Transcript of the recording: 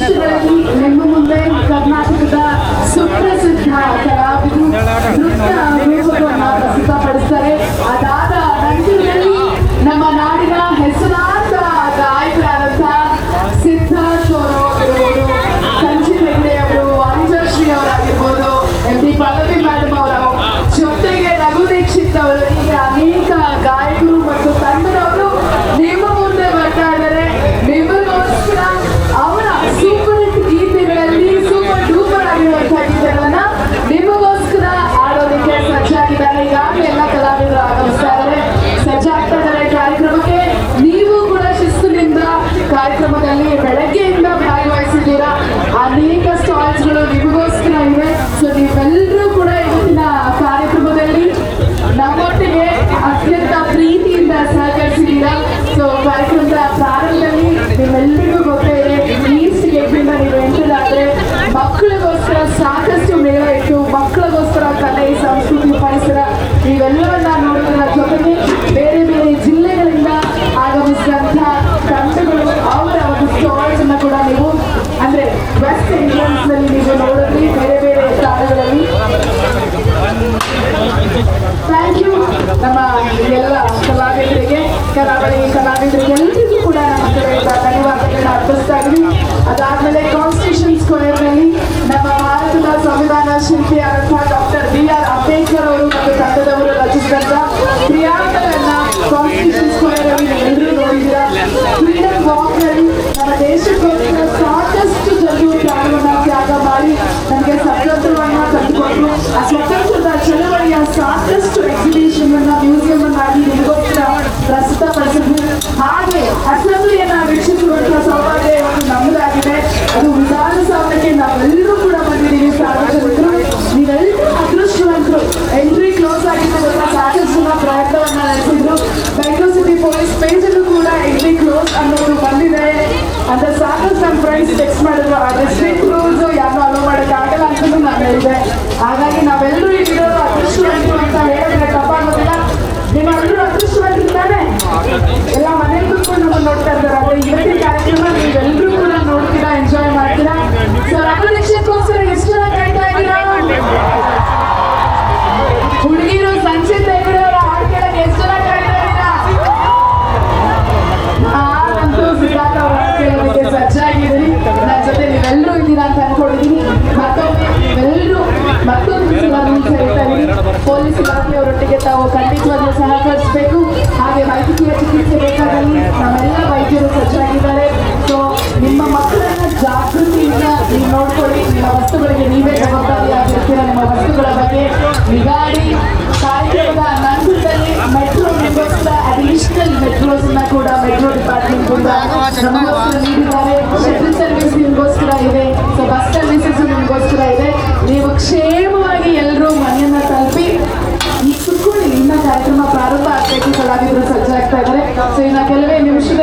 ನಿಮಿಷಗಳಲ್ಲಿ ನಿಮ್ಮ ಮುಂದೆ ಕರ್ನಾಟಕದ ಸುಪ್ರಸಿದ್ಧ ಕಲಾವಿದರು ನೃತ್ಯ ರೂಪವನ್ನು ಪ್ರಸ್ತುತಪಡಿಸ್ತಾರೆ. ಅದಾದ ನಂತರದಲ್ಲಿ ನಮ್ಮ ನಾಡಿನ ಹೆಸರಾಂತ ಗಾಯಕರಾದಂತಹ ಸಿದ್ಧಾರ್ಥ್ ಅವರು, ಸಂಚಿತ್ ಹೆಗ್ಡೆ ಅವರು, ಅಂಜಶ್ರೀ ಅವರಾಗಿರ್ಬೋದು, ಎಂ ಡಿ ಪಲ್ಲವಿ ಮೇಡಮ್ ಅವರು, ಜೊತೆಗೆ ರಘು ದೀಕ್ಷಿತ್ ಅವರು, ಹೀಗೆ ಅನೇಕ ಗಾಯಕರು ಮತ್ತು ತಂಡದವರು ನಿಮ್ಮ ಮುಂದೆ ಬರ್ತಾ ಇದ್ದಾರೆ. ನಿಮಗೋಸ್ಕರ ಅವರ ಸೂಪರ್ ಹಿಟ್ ಗೀತೆಗಳಲ್ಲಿ ಸೂಪರ್ ಡೂಪರ್ ಆಗಿರುವಂತಹ ಗೀತೆಗಳನ್ನ ನಿಮಗೋಸ್ಕರ ಆಡೋದಕ್ಕೆ ಸಜ್ಜಾಗಿದ್ದಾರೆ. ಈಗಾಗಲೇ ಎಲ್ಲ ಕಲಾವಿದರು ಆಗಮಿಸ್ತಾ ಇದ್ದಾರೆ, ಸಜ್ಜಾಗ್ತಾ ಇದ್ದಾರೆ ಕಾರ್ಯಕ್ರಮಕ್ಕೆ. ನೀವು ಕೂಡ ಶಿಸ್ತುನಿಂದ ಕಾರ್ಯಕ್ರಮದಲ್ಲಿ ಬೆಳಗ್ಗೆಯಿಂದ ಭಾಗವಹಿಸಿದ್ದೀರಾ. ಅನೇಕ ಸ್ಟಾಲ್ಸ್ಗಳು ನಿಮಗೋಸ್ಕರ ಇವೆ. ಸೊ ನೀವೆಲ್ಲರೂ ಕೂಡ ಇವತ್ತಿನ ಕಾರ್ಯಕ್ರಮದಲ್ಲಿ ನಮ್ಮೊಟ್ಟಿಗೆ ಅತ್ಯಂತ ಪ್ರೀತಿಯಿಂದ ಸಹಕರಿಸಿದ್ದೀರಾ. ಸೊ ಕಾರ್ಯಕ್ರಮದ ಪ್ರಾರಂಭದಲ್ಲಿ ನಿಮ್ಮೆಲ್ಲರಿಗೂ ಗೊತ್ತೇ ಇದೆ, ಈಸ್ಟ್ ಗೇಟ್ನಿಂದ ನೀವು ಎಂಟರ್ ಆದರೆ ಮಕ್ಕಳಿಗೋಸ್ಕರ ಸಾಕಷ್ಟು ಮೇಳ ಇಟ್ಟು, ಮಕ್ಕಳಿಗೋಸ್ಕರ ಕಲೆ, ಸಂಸ್ಕೃತಿ, ಪರಿಸರ ಇವೆಲ್ಲವನ್ನ ನೋಡೋದರ ಜೊತೆಗೆ ಬೇರೆ ಬೇರೆ ಜಿಲ್ಲೆಗಳಿಂದ ಆಗಮಿಸಿದಂತಹ ತಂಡಗಳು ಅವರ ಒಂದು ಸ್ಟಾಲ್ಸ್ ಅನ್ನ ಕೂಡ ನೀವು ಅಂದ್ರೆ ವೆಸ್ಟ್ ಎಂಟ್ರೆನ್ಸ್ ನಲ್ಲಿ ನೀವು ನೋಡಿದ್ರಿ, ಬೇರೆ ಬೇರೆ ಸ್ಥಳಗಳಲ್ಲಿ. ಥ್ಯಾಂಕ್ ಯು ನಮ್ಮ ಎಲ್ಲ ಕಲಾವಿದರಿಗೆ, ಕಲಾವಿದರಿಗೆ ಎಲ್ಲರಿಗೂ ಕೂಡ ನಮ್ಮ ಕಡೆಯಿಂದ ಧನ್ಯವಾದಗಳನ್ನ ಅರ್ಪಿಸ್ತಾ ಇದ್ವಿ. ಅದಾದ್ಮೇಲೆ ಕಾನ್ಸ್ಟಿಟ್ಯೂಷನ್ ಸ್ಕ್ವೇರ್ ನಲ್ಲಿ ನಮ್ಮ ಭಾರತದ ಸಂವಿಧಾನ ಶಿಲ್ಪಿಯಾದಂತಹ ಡಾಕ್ಟರ್ BR ಅಂಬೇಡ್ಕರ್ ಅವರು ಮತ್ತು ತಂಡದವರು ರಚಿಸಿದಂತ ಕ್ರಿಯಾಗಳನ್ನ ಕಾನ್ಸ್ಟಿಟ್ಯೂಷನ್ ಸ್ಕ್ವೇರ್ ಅಲ್ಲಿ ಎಲ್ಲರೂ ನೋಡಿದ್ದೀರಾ. ಫ್ರೀಡಮ್ ವಾಕ್ ನಲ್ಲಿ ನಮ್ಮ ದೇಶಕ್ಕೋಸ್ಕರ ಸಾಕಷ್ಟು ಜನರು ಪ್ರಾಣವನ್ನ ತ್ಯಾಗ ಮಾಡಿ ನಮಗೆ ಸ್ವಾತಂತ್ರ್ಯವನ್ನ ತಂದುಕೊಟ್ರು. ಆ ಸ್ವಾತಂತ್ರ್ಯದ ಚಳವಳಿಯ ಸಾಕಷ್ಟು ಎಕ್ಸಿಬಿಷನ್ ಅನ್ನ, ಮ್ಯೂಸಿಯಂ ಅನ್ನಾಗಿ ನಿಮಗೋಸ್ಕರ ಪ್ರಸ್ತುತಪಡಿಸಿದ್ವಿ. ಹಾಗೆ ಅಸೆಂಬ್ಲಿಯನ್ನ ವೀಕ್ಷಿಸುವಂತಹ ಸೌಭಾಗ್ಯ ಇವತ್ತು ನಮ್ಮದಾಗಿದೆ. ಅದು ವಿಧಾನಸೌಧಕ್ಕೆ ನಾವೆಲ್ಲರೂ ಕೂಡ ಬಂದಿದ್ದೀವಿ ಸಾರ್ವಜನಿಕರು. ನೀವೆಲ್ಲರೂ ಅದೃಷ್ಟವಂತರು. ಎಂಟ್ರಿ ಕ್ಲೋಸ್ ಆಗಿದ್ದು ಸಾಕಷ್ಟು ಜನ ಪ್ರಯತ್ನವನ್ನ ನಡೆಸಿದ್ರು. ಬೆಂಗಳೂರು ಸಿಟಿ ಪೊಲೀಸ್ ಪೇಜ್ ಅಲ್ಲೂ ಕೂಡ ಎಂಟ್ರಿ ಕ್ಲೋಸ್ ಅನ್ನೋದು ಬಂದಿದೆ ಅಂತ ಸಾಕಷ್ಟು ನನ್ನ ಫ್ರೆಂಡ್ಸ್ ಟೆಕ್ಸ್ಟ್ ಮಾಡಿದ್ರು. ಆದ್ರೆ ಸ್ಟ್ರೀಟ್ ರೂಲ್ಸ್ ಯಾರು ಅಲೋ ಮಾಡೋಕ್ಕಾಗಲ್ಲ ಅಂತಲೂ ನಾನು ಹೇಳಿದೆ. ಹಾಗಾಗಿ ನಾವೆಲ್ಲರೂ ಇಲ್ಲಿರೋರು ಅದೃಷ್ಟವಂತರು ಅಂತ ಹೇಳಿದ್ರೆ ತಪ್ಪಾಗೋದಿಲ್ಲ. ನೀವೆಲ್ಲರೂ ಅದೃಷ್ಟವಂತಿರ್ತಾನೆ, ಎಲ್ಲ ಮನೇಲಿ ಕೂತ್ಕೊಂಡು ನಮ್ಮನ್ನು ನೋಡ್ತಾ ಇದ್ದಾರೆ. ಆದ್ರೆ ಇವತ್ತಿನ ಕಾರ್ಯಕ್ರಮ ನೀವೆಲ್ಲರೂ ಕೂಡ ನೋಡ್ತೀರಾ, ಎಂಜಾಯ್ ಮಾಡ್ತೀರಾ. ಸೊ ರಘು ದೀಕ್ಷಿತ್ಗೋಸ್ಕರ ಎಷ್ಟು ಜನ ಕಾಯ್ತಾ ಇದ್ದೀರಾ? ಹುಡುಗಿರು ಸಂಚಿತ್ ಹೆಗ್ಡೆ ಅವರ ಹಾಡು ಕೇಳಕ್ಕೆ ಎಷ್ಟು ಜನ ಕಾಯ್ತಾ ಇದ್ದೀರಾ? ನಾನಂತೂ ಸಿದ್ಧಾರ್ಥ ಅವರ ಹಾಡು ಕೇಳೋದಕ್ಕೆ ಸಜ್ಜಾಗಿದ್ದೀನಿ. ನನ್ನ ಜೊತೆ ನೀವೆಲ್ಲರೂ ಇದ್ದೀರಾ ಅಂತ ಅನ್ಕೊಂಡಿದ್ದೀನಿ. ಮತ್ತೊಮ್ಮೆ ನೀವೆಲ್ಲರೂ ಮತ್ತೊಂದು ಸಲ ರೂಲ್ಸ್ ಹೇಳ್ತಾ ಇದ್ದೀನಿ. ಪೊಲೀಸ್ ಇಲಾಖೆಯವರೊಟ್ಟಿಗೆ ತಾವು ಖಂಡಿತವಾಗ್ಲೂ ಸಹಕರಿಸಬೇಕು. ಹಾಗೆ ವೈದ್ಯಕೀಯ ಚಿಕಿತ್ಸೆ ಬೇಕಾದಲ್ಲಿ ನಮ್ಮೆಲ್ಲ ವೈದ್ಯರು ಸಜ್ಜಾಗಿದ್ದಾರೆ. ಸೊ ನಿಮ್ಮ ಮಕ್ಕಳನ್ನ ಜಾಗೃತಿಯಿಂದ ನೀವು ನೋಡ್ಕೊಳ್ಳಿ. ನಿಮ್ಮ ವಸ್ತುಗಳಿಗೆ ನೀವೇ ಜವಾಬ್ದಾರಿಯಾಗಿರ್ತೀರ. ನಿಮ್ಮ ವಸ್ತುಗಳ ಬಗ್ಗೆ ನಿಗಾಡಿ. ಕಾರ್ಯಕ್ರಮದ ನಂತರದಲ್ಲಿ ಮೆಟ್ರೋ ನಿಮಗೋಸ್ಕರ ಅಡಿಷನಲ್ ಮೆಟ್ರೋಸ್ ಅನ್ನ ಕೂಡ ಮೆಟ್ರೋ ಡಿಪಾರ್ಟ್ಮೆಂಟ್ ನಮಗೋಸ್ಕರ ನೀಡಿದ್ದಾರೆ. ಶಟಲ್ ಸರ್ವಿಸ್ ನಿಮಗೋಸ್ಕರ ಇದೆ. So bus services